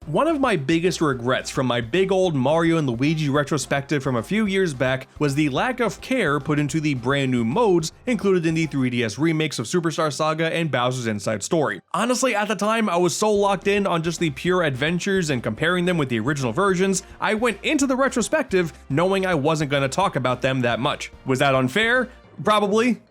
One of my biggest regrets from my big old Mario and Luigi retrospective from a few years back was the lack of care put into the brand new modes included in the 3DS remakes of Superstar Saga and Bowser's Inside Story. Honestly, at the time, I was so locked in on just the pure adventures and comparing them with the original versions, I went into the retrospective knowing I wasn't going to talk about them that much. Was that unfair? Probably.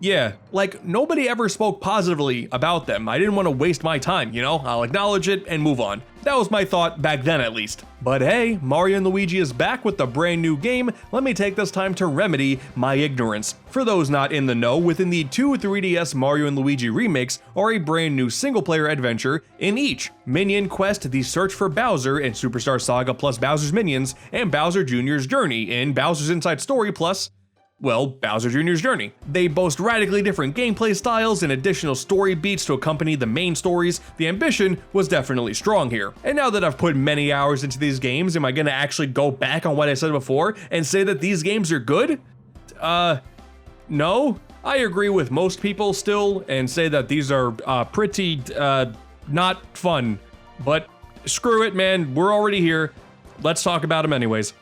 Yeah, like nobody ever spoke positively about them. I didn't want to waste my time, you know? I'll acknowledge it and move on. That was my thought back then at least. But hey, Mario and Luigi is back with a brand new game. Let me take this time to remedy my ignorance. For those not in the know, within the two 3DS Mario and Luigi remakes are a brand new single player adventure in each. Minion Quest, The Search for Bowser in Superstar Saga plus Bowser's Minions, and Bowser Jr.'s Journey in Bowser's Inside Story plus, well, Bowser Jr.'s Journey. They boast radically different gameplay styles and additional story beats to accompany the main stories. The ambition was definitely strong here. And now that I've put many hours into these games, am I gonna actually go back on what I said before and say that these games are good? No. I agree with most people still and say that these are pretty not fun. But screw it, man, we're already here. Let's talk about them anyways.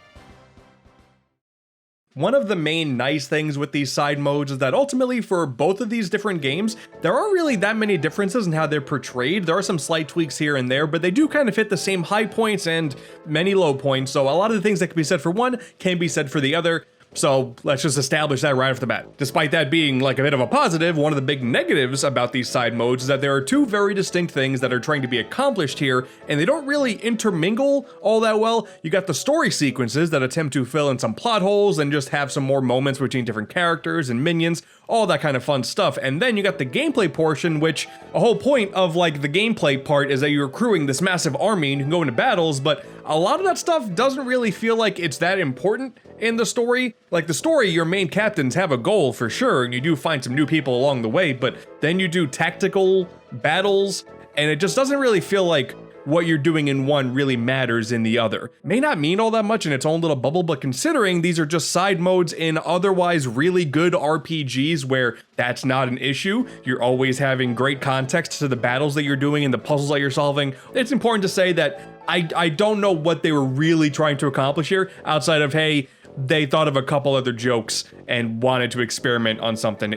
One of the main nice things with these side modes is that ultimately for both of these different games, there aren't really that many differences in how they're portrayed. There are some slight tweaks here and there, but they do kind of hit the same high points and many low points. So a lot of the things that can be said for one can be said for the other. So let's just establish that right off the bat. Despite that being like a bit of a positive, one of the big negatives about these side modes is that there are two very distinct things that are trying to be accomplished here, and they don't really intermingle all that well. You got the story sequences that attempt to fill in some plot holes and just have some more moments between different characters and minions, all that kind of fun stuff. And then you got the gameplay portion, which a whole point of like the gameplay part is that you're accruing this massive army and you can go into battles, but a lot of that stuff doesn't really feel like it's that important in the story. Like the story, your main captains have a goal for sure, and you do find some new people along the way, but then you do tactical battles, and it just doesn't really feel like what you're doing in one really matters in the other. May not mean all that much in its own little bubble, but considering these are just side modes in otherwise really good RPGs where that's not an issue, you're always having great context to the battles that you're doing and the puzzles that you're solving, it's important to say that I don't know what they were really trying to accomplish here outside of, hey, they thought of a couple other jokes and wanted to experiment on something.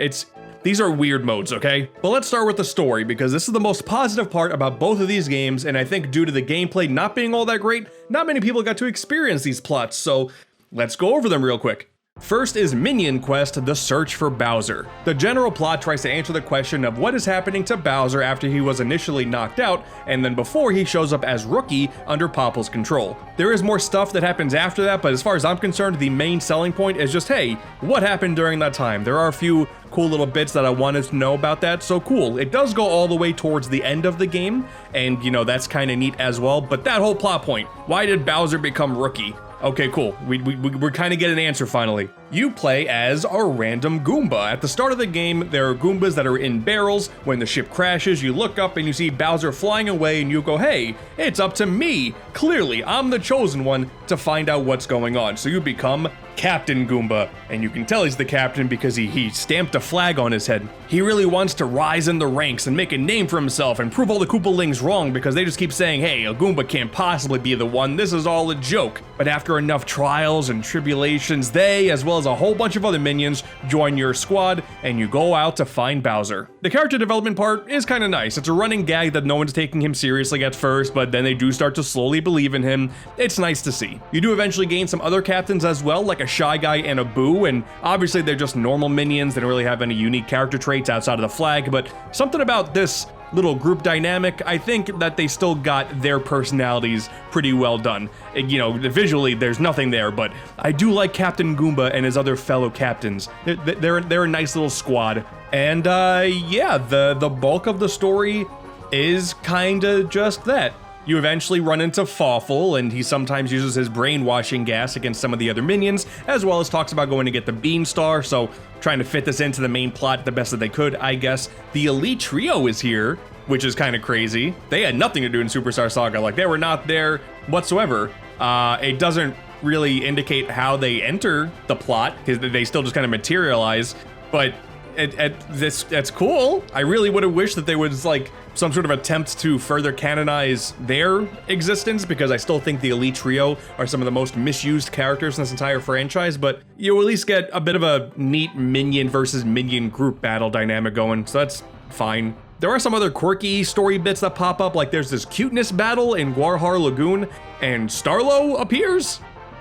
These are weird modes, okay? But let's start with the story, because this is the most positive part about both of these games, and I think due to the gameplay not being all that great, not many people got to experience these plots, so let's go over them real quick. First is Minion Quest, The Search for Bowser. The general plot tries to answer the question of what is happening to Bowser after he was initially knocked out, and then before he shows up as Rookie under Popple's control. There is more stuff that happens after that, but as far as I'm concerned, the main selling point is just, hey, what happened during that time? There are a few cool little bits that I wanted to know about that, so cool. It does go all the way towards the end of the game, and you know, that's kind of neat as well, but that whole plot point, why did Bowser become Rookie? Okay, cool. We're kind of getting an answer finally. You play as a random Goomba. At the start of the game, there are Goombas that are in barrels. When the ship crashes, you look up and you see Bowser flying away and you go, hey, it's up to me. Clearly, I'm the chosen one to find out what's going on. So you become Captain Goomba, and you can tell he's the captain because he stamped a flag on his head. He really wants to rise in the ranks and make a name for himself and prove all the Koopalings wrong because they just keep saying, hey, a Goomba can't possibly be the one, this is all a joke. But after enough trials and tribulations, they, as well as a whole bunch of other minions, join your squad, and you go out to find Bowser. The character development part is kind of nice. It's a running gag that no one's taking him seriously at first, but then they do start to slowly believe in him. It's nice to see. You do eventually gain some other captains as well, like a Shy Guy and a Boo, and obviously they're just normal minions. They don't really have any unique character traits outside of the flag, but something about this little group dynamic, I think that they still got their personalities pretty well done. You know, visually there's nothing there, but I do like Captain Goomba and his other fellow captains. They're a nice little squad. And yeah, the bulk of the story is kinda just that. You eventually run into Fawful, and he sometimes uses his brainwashing gas against some of the other minions, as well as talks about going to get the Bean Star, so trying to fit this into the main plot the best that they could, I guess. The Elite Trio is here, which is kind of crazy. They had nothing to do in Superstar Saga, like they were not there whatsoever. It doesn't really indicate how they enter the plot, because they still just kind of materialize, but That's cool. I really would have wished that there was like some sort of attempt to further canonize their existence, because I still think the Elite Trio are some of the most misused characters in this entire franchise, but you at least get a bit of a neat Minion versus Minion group battle dynamic going, so that's fine. There are some other quirky story bits that pop up, like there's this cuteness battle in Guarhar Lagoon, and Starlo appears?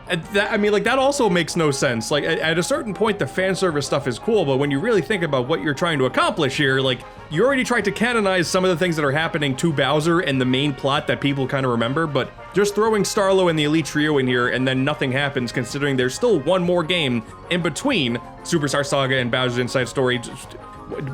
I mean, like, that also makes no sense. Like, at a certain point, the fan service stuff is cool, but when you really think about what you're trying to accomplish here, like, you already tried to canonize some of the things that are happening to Bowser and the main plot that people kind of remember, but just throwing Starlo and the Elite Trio in here and then nothing happens, considering there's still one more game in between Superstar Saga and Bowser's Inside Story, just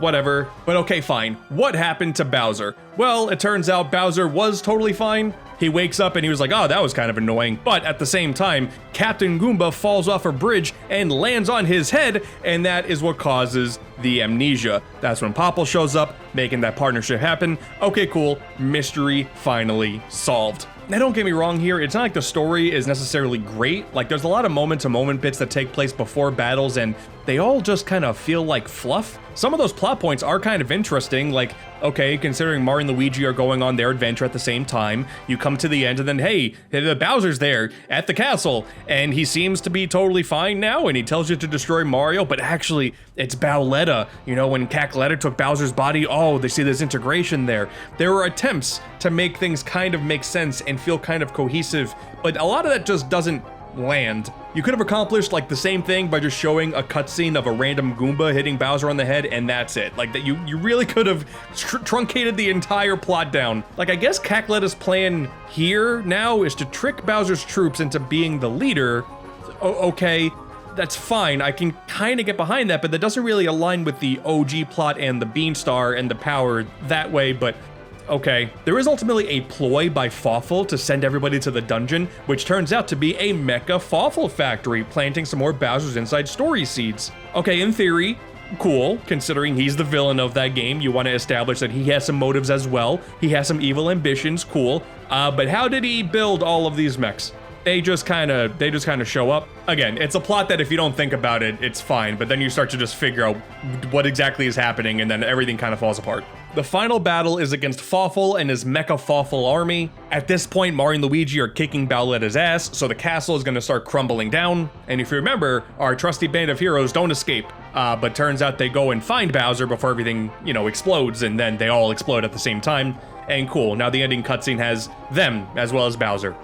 whatever. But okay, fine. What happened to Bowser? Well, it turns out Bowser was totally fine. He wakes up and he was like, oh, that was kind of annoying. But at the same time, Captain Goomba falls off a bridge and lands on his head, and that is what causes the amnesia. That's when Popple shows up, making that partnership happen. Okay, cool. Mystery finally solved. Now, don't get me wrong here, it's not like the story is necessarily great. Like, there's a lot of moment-to-moment bits that take place before battles, and they all just kind of feel like fluff. Some of those plot points are kind of interesting, like, okay, considering Mario and Luigi are going on their adventure at the same time, you come to the end and then, hey, the Bowser's there at the castle, and he seems to be totally fine now, and he tells you to destroy Mario, but actually, it's Bowletta. You know, when Cackletta took Bowser's body, oh, they see this integration there. There were attempts to make things kind of make sense and feel kind of cohesive, but a lot of that just doesn't land. You could have accomplished like the same thing by just showing a cutscene of a random Goomba hitting Bowser on the head, and that's it. Like, that you really could have truncated the entire plot down. Like, I guess Cackletta's plan here now is to trick Bowser's troops into being the leader. Okay, that's fine. I can kind of get behind that, but that doesn't really align with the OG plot and the Beanstar and the power that way, but okay. There is ultimately a ploy by Fawful to send everybody to the dungeon, which turns out to be a mecha Fawful factory, planting some more Bowser's Inside Story seeds. Okay, in theory, cool, considering he's the villain of that game. You want to establish that he has some motives as well. He has some evil ambitions, cool. But how did he build all of these mechs? They just kind of show up. Again, it's a plot that if you don't think about it, it's fine, but then you start to just figure out what exactly is happening, and then everything kind of falls apart. The final battle is against Fawful and his Mecha Fawful army. At this point, Mario and Luigi are kicking Bowletta's ass, so the castle is going to start crumbling down. And if you remember, our trusty band of heroes don't escape. But turns out they go and find Bowser before everything, explodes, and then they all explode at the same time. And cool, now the ending cutscene has them as well as Bowser.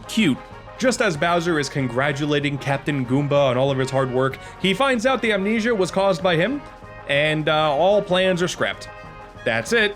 Cute. Just as Bowser is congratulating Captain Goomba on all of his hard work, he finds out the amnesia was caused by him, and all plans are scrapped. That's it.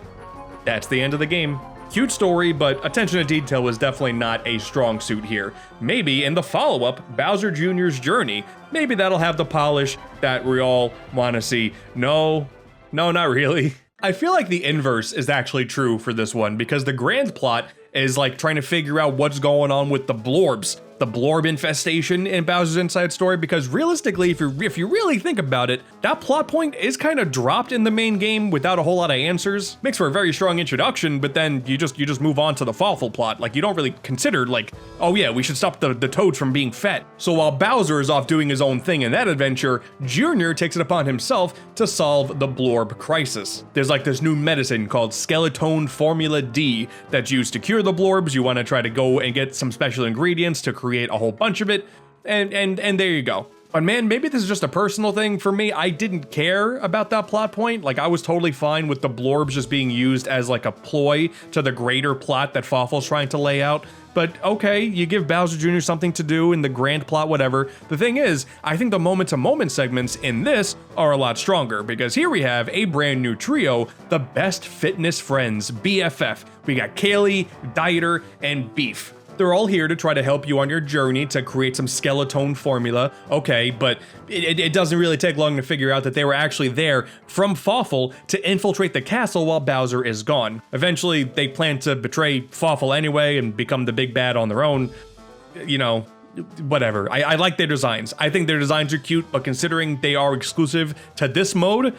That's the end of the game. Cute story, but attention to detail was definitely not a strong suit here. Maybe in the follow-up, Bowser Jr.'s Journey, maybe that'll have the polish that we all want to see. No, not really. I feel like the inverse is actually true for this one, because the grand plot is like trying to figure out what's going on with the blorbs, the blorb infestation in Bowser's Inside Story, because realistically, if you really think about it, that plot point is kind of dropped in the main game without a whole lot of answers. Makes for a very strong introduction, but then you just move on to the Fawful plot. Like, you don't really consider, like, oh yeah, we should stop the Toads from being fed. So while Bowser is off doing his own thing in that adventure, Junior takes it upon himself to solve the blorb crisis. There's like this new medicine called Skeletone Formula D that's used to cure the blorbs. You want to try to go and get some special ingredients to create a whole bunch of it, and there you go. But man, maybe this is just a personal thing for me. I didn't care about that plot point. Like, I was totally fine with the blorbs just being used as like a ploy to the greater plot that Fawful's trying to lay out. But okay, you give Bowser Jr. something to do in the grand plot, whatever. The thing is, I think the moment-to-moment segments in this are a lot stronger, because here we have a brand new trio, the best fitness friends, BFF. We got Kaylee, Dieter, and Beef. They're all here to try to help you on your journey to create some Skeletone formula. Okay, but it doesn't really take long to figure out that they were actually there from Fawful to infiltrate the castle while Bowser is gone. Eventually, they plan to betray Fawful anyway and become the big bad on their own. Whatever. I like their designs. I think their designs are cute, but considering they are exclusive to this mode,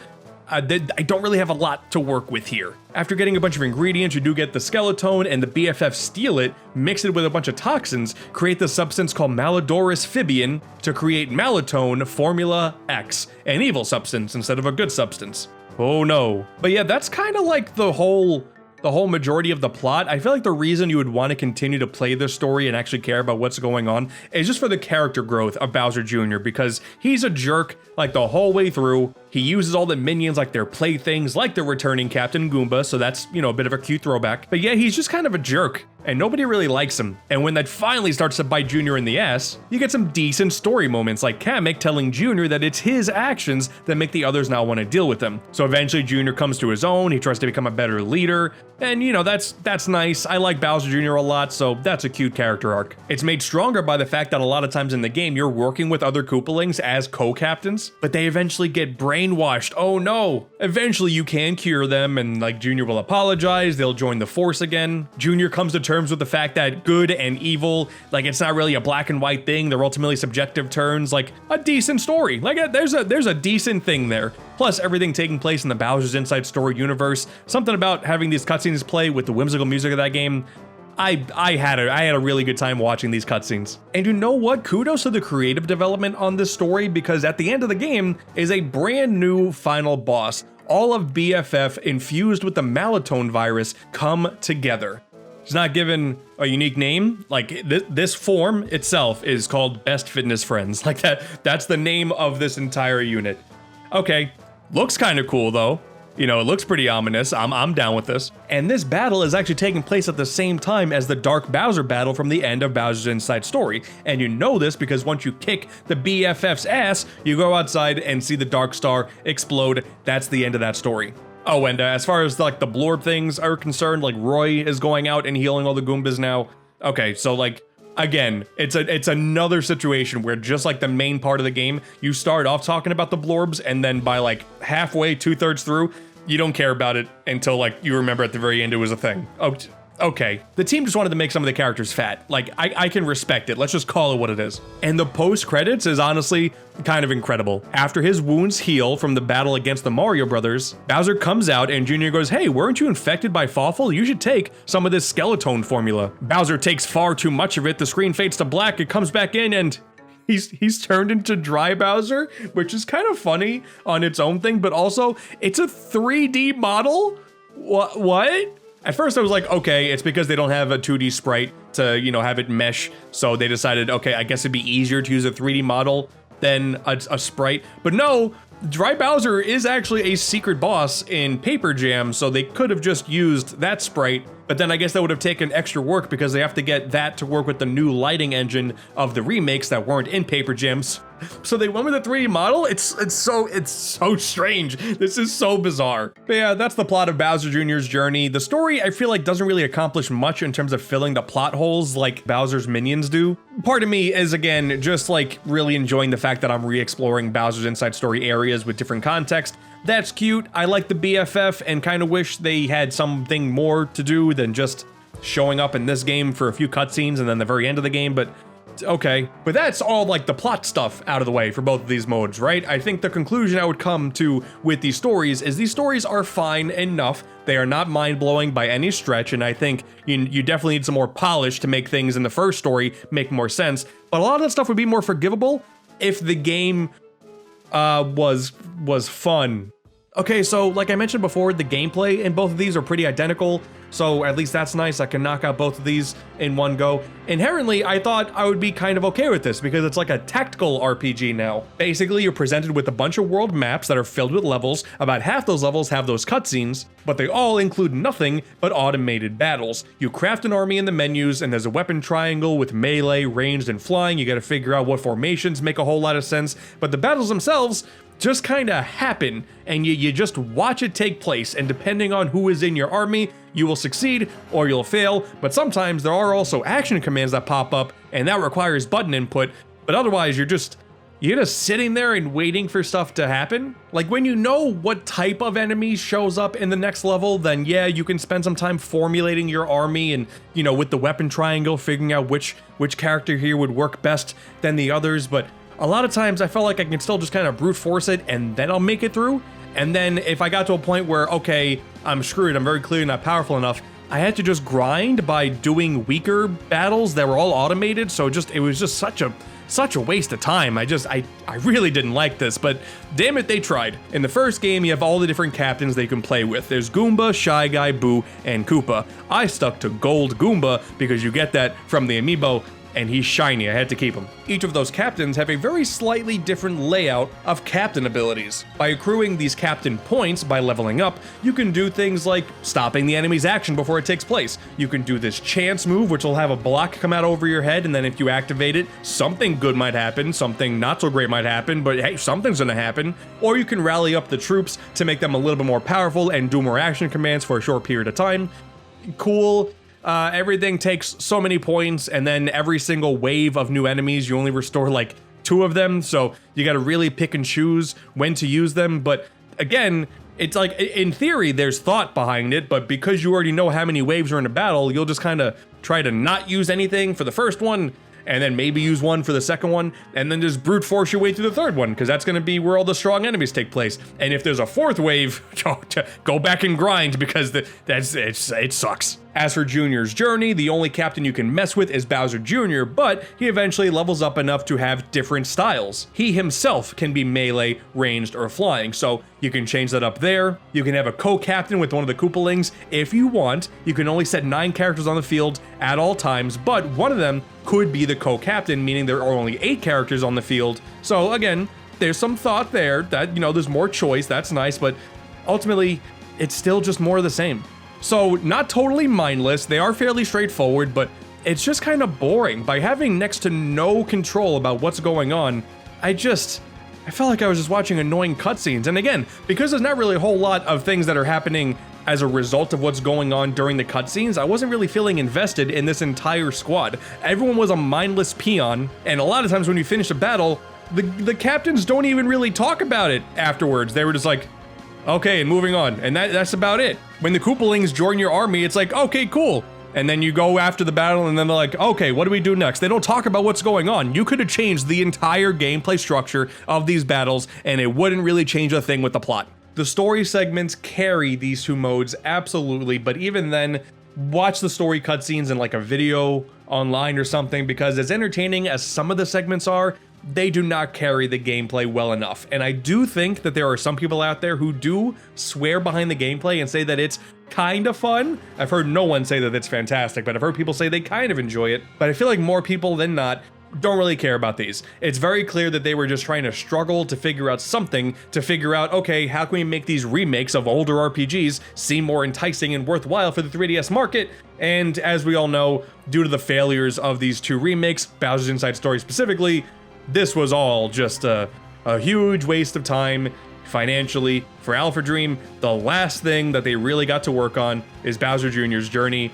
I don't really have a lot to work with here. After getting a bunch of ingredients, you do get the skeleton, and the BFF steal it, mix it with a bunch of toxins, create the substance called Malodorous Fibian to create Malotone Formula X, an evil substance instead of a good substance. Oh no. But yeah, that's kind of like the whole majority of the plot. I feel like the reason you would want to continue to play this story and actually care about what's going on is just for the character growth of Bowser Jr., because he's a jerk like the whole way through. He uses all the minions like their playthings, like the returning Captain Goomba, so that's, you know, a bit of a cute throwback. But yeah, he's just kind of a jerk, and nobody really likes him. And when that finally starts to bite Junior in the ass, you get some decent story moments like Kamek telling Junior that it's his actions that make the others now want to deal with him. So eventually Junior comes to his own, he tries to become a better leader, and you know, that's nice. I like Bowser Jr. a lot, so that's a cute character arc. It's made stronger by the fact that a lot of times in the game, you're working with other Koopalings as co-captains, but they eventually get brainwashed. Oh no! Eventually you can cure them, and like Junior will apologize, they'll join the force again. Junior comes to terms with the fact that good and evil, like it's not really a black and white thing, they're ultimately subjective turns, like a decent story. Like there's a decent thing there. Plus everything taking place in the Bowser's Inside Story universe, something about having these cutscenes play with the whimsical music of that game. I had a really good time watching these cutscenes. And you know what? Kudos to the creative development on this story, because at the end of the game is a brand new final boss. All of BFF infused with the Malotone virus come together. It's not given a unique name. Like this form itself is called Best Fitness Friends. Like that's the name of this entire unit. Okay, looks kind of cool though. You know, it looks pretty ominous. I'm down with this. And this battle is actually taking place at the same time as the Dark Bowser battle from the end of Bowser's Inside Story. And you know this because once you kick the BFF's ass, you go outside and see the Dark Star explode. That's the end of that story. Oh, and as far as like the Blorb things are concerned, like Roy is going out and healing all the Goombas now. Okay, so like, again, it's another situation where just like the main part of the game, you start off talking about the Blorbs, and then by like halfway, 2/3 through, you don't care about it until like you remember at the very end it was a thing. Oh, okay. The team just wanted to make some of the characters fat. Like, I can respect it. Let's just call it what it is. And the post-credits is honestly kind of incredible. After his wounds heal from the battle against the Mario Brothers, Bowser comes out and Junior goes, "Hey, weren't you infected by Fawful? You should take some of this Skeleton formula." Bowser takes far too much of it. The screen fades to black. It comes back in and he's turned into Dry Bowser, which is kind of funny on its own thing, but also it's a 3D model? What? At first I was like, okay, it's because they don't have a 2D sprite to, you know, have it mesh, so they decided, okay, I guess it'd be easier to use a 3D model than a sprite. But no, Dry Bowser is actually a secret boss in Paper Jam, so they could have just used that sprite, but then I guess that would have taken extra work because they have to get that to work with the new lighting engine of the remakes that weren't in Paper Jams. So they went with a 3D model? It's so strange. This is so bizarre. But yeah, that's the plot of Bowser Jr.'s journey. The story, I feel like, doesn't really accomplish much in terms of filling the plot holes like Bowser's minions do. Part of me is, again, just like really enjoying the fact that I'm re-exploring Bowser's Inside Story areas with different context. That's cute. I like the BFF and kind of wish they had something more to do than just showing up in this game for a few cutscenes and then the very end of the game, but okay. But that's all like the plot stuff out of the way for both of these modes, right? I think the conclusion I would come to with these stories is these stories are fine enough. They are not mind-blowing by any stretch, and I think you definitely need some more polish to make things in the first story make more sense. But a lot of that stuff would be more forgivable if the game was fun. Okay, so like I mentioned before, the gameplay in both of these are pretty identical, so at least that's nice. I can knock out both of these in one go. Inherently, I thought I would be kind of okay with this because it's like a tactical RPG now. Basically, you're presented with a bunch of world maps that are filled with levels. About half those levels have those cutscenes, but they all include nothing but automated battles. You craft an army in the menus, and there's a weapon triangle with melee, ranged, and flying. You gotta figure out what formations make a whole lot of sense, but the battles themselves just kind of happen, and you just watch it take place, and depending on who is in your army, you will succeed or you'll fail. But sometimes there are also action commands that pop up, and that requires button input, but otherwise you're just sitting there and waiting for stuff to happen. Like when you know what type of enemy shows up in the next level, then yeah, you can spend some time formulating your army and, you know, with the weapon triangle, figuring out which character here would work best than the others. But a lot of times I felt like I can still just kind of brute force it and then I'll make it through. And then if I got to a point where, okay, I'm screwed, I'm very clearly not powerful enough, I had to just grind by doing weaker battles that were all automated. So it was just such a waste of time. I really didn't like this, but damn it, they tried. In the first game, you have all the different captains they can play with. There's Goomba, Shy Guy, Boo, and Koopa. I stuck to Gold Goomba because you get that from the amiibo, and he's shiny, I had to keep him. Each of those captains have a very slightly different layout of captain abilities. By accruing these captain points by leveling up, you can do things like stopping the enemy's action before it takes place. You can do this chance move, which will have a block come out over your head, and then if you activate it, something good might happen, something not so great might happen, but hey, something's gonna happen. Or you can rally up the troops to make them a little bit more powerful and do more action commands for a short period of time. Cool. Everything takes so many points, and then every single wave of new enemies, you only restore like 2 of them, so you gotta really pick and choose when to use them. But again, it's like, in theory, there's thought behind it, but because you already know how many waves are in a battle, you'll just kind of try to not use anything for the first one, and then maybe use one for the second one, and then just brute force your way through the third one, because that's going to be where all the strong enemies take place. And if there's a 4th wave, go back and grind, because it sucks. As for Junior's journey, the only captain you can mess with is Bowser Jr., but he eventually levels up enough to have different styles. He himself can be melee, ranged, or flying, so you can change that up there. You can have a co-captain with one of the Koopalings if you want. You can only set 9 characters on the field at all times, but one of them could be the co-captain, meaning there are only 8 characters on the field. So again, there's some thought there that, there's more choice, that's nice, but ultimately, it's still just more of the same. So, not totally mindless, they are fairly straightforward, but it's just kind of boring. By having next to no control about what's going on, I felt like I was just watching annoying cutscenes. And again, because there's not really a whole lot of things that are happening as a result of what's going on during the cutscenes, I wasn't really feeling invested in this entire squad. Everyone was a mindless peon, and a lot of times when you finish a battle, the captains don't even really talk about it afterwards. They were just like, okay, and moving on, and that's about it. When the Koopalings join your army, it's like, okay, cool. And then you go after the battle, and then they're like, okay, what do we do next? They don't talk about what's going on. You could have changed the entire gameplay structure of these battles, and it wouldn't really change a thing with the plot. The story segments carry these 2 modes, absolutely, but even then, watch the story cutscenes in like a video online or something, because as entertaining as some of the segments are, they do not carry the gameplay well enough. And I do think that there are some people out there who do swear behind the gameplay and say that it's kind of fun. I've heard no one say that it's fantastic, but I've heard people say they kind of enjoy it. But I feel like more people than not don't really care about these. It's very clear that they were just trying to struggle to figure out something, to figure out, okay, how can we make these remakes of older RPGs seem more enticing and worthwhile for the 3DS market? And as we all know, due to the failures of these 2 remakes, Bowser's Inside Story specifically, this was all just a huge waste of time financially for Alpha Dream. The last thing that they really got to work on is Bowser Jr.'s journey,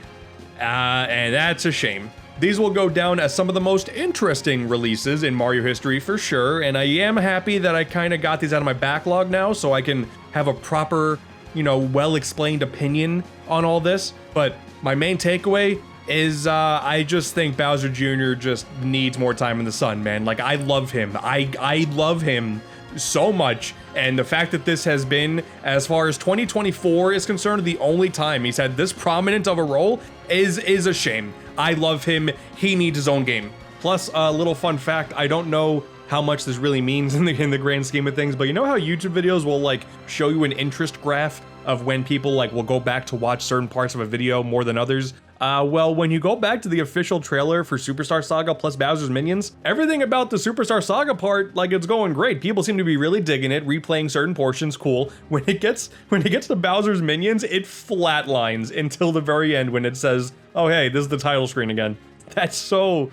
and that's a shame. These will go down as some of the most interesting releases in Mario history for sure, and I am happy that I kind of got these out of my backlog now so I can have a proper, well-explained opinion on all this. But my main takeaway is I just think Bowser Jr. just needs more time in the sun, man. Like, I love him. I love him so much, and the fact that this has been, as far as 2024 is concerned, the only time he's had this prominent of a role is a shame. I love him. He needs his own game. Plus, a little fun fact, I don't know how much this really means in the grand scheme of things, but you know how YouTube videos will like show you an interest graph of when people like will go back to watch certain parts of a video more than others? Well, when you go back to the official trailer for Superstar Saga plus Bowser's Minions, everything about the Superstar Saga part, like, it's going great. People seem to be really digging it, replaying certain portions, cool. When it gets to Bowser's Minions, it flatlines until the very end when it says, oh hey, this is the title screen again. That's so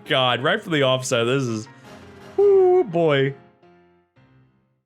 God, right from the offset, this is, oh boy.